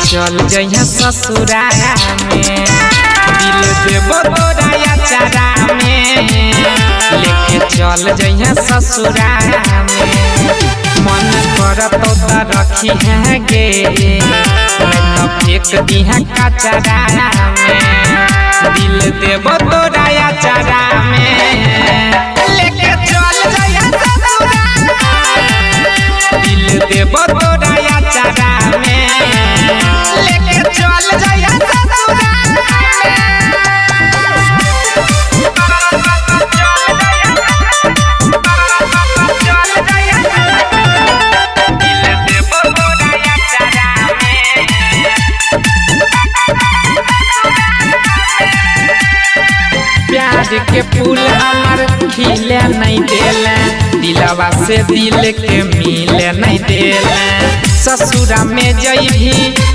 चल जइहा ससुरा में दिल देबो तोरा चारा में लेके चल जइहा ससुरा में मन करत तो रखी है गे तो फेंक दिहा कचरा में दिल देबो तोरा चारा में लेके चल जइहा ससुरा दिल देबो तोरा चारा में लेके चल जइहा ससुरा प्यार के फूल हमार खिले नहीं देला दिलवा से दिल के मिले नहीं देला ससुरा में जइभी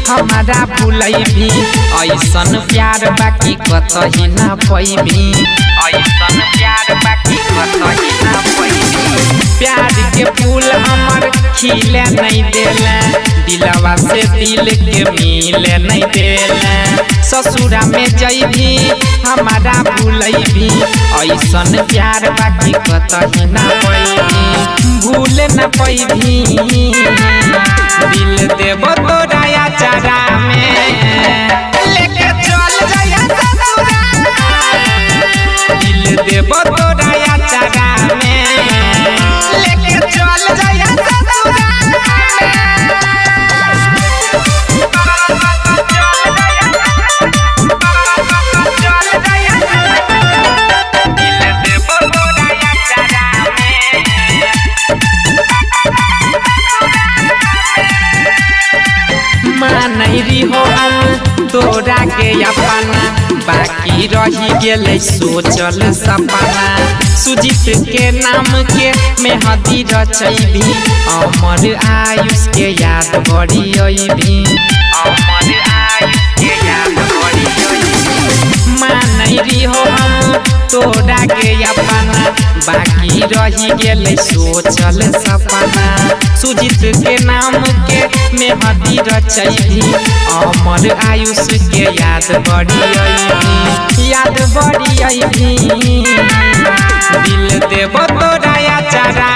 हमारा भूलैभी ऐसन प्यार बाकी कतही ना पैभी ऐसन प्यार बाकी कतही ना पैभी प्यार के फूल हमार खिले नहीं देला दिलवा से दिल के मिले नहीं देला ससुरा में जइभी हमारा भूलैभी ऐसन प्यार बाकी कतही ना पैभी भूल ना पैभी दिल देबो तोरा चारा में लेके चल जइहा ससुरा दिल देबो तोरा चारा में लेके चल जइहा ससुरा नहीं हो हम तोरा के अपना बाकी रही गेले सोचल सपना सुजीत के नाम के मेहदी रचैभी अमर आयुष के याद बड़ी अइभी अमर आयुष के याद बड़ी अइभी मानैरी हो हम तोरा के अपना बाकी रही गेले सोचल सपना सुजीत के नाम के मेहदी रचैभी अमर आयुष के याद बड़ी अइभी दिल देबो तोरा चारा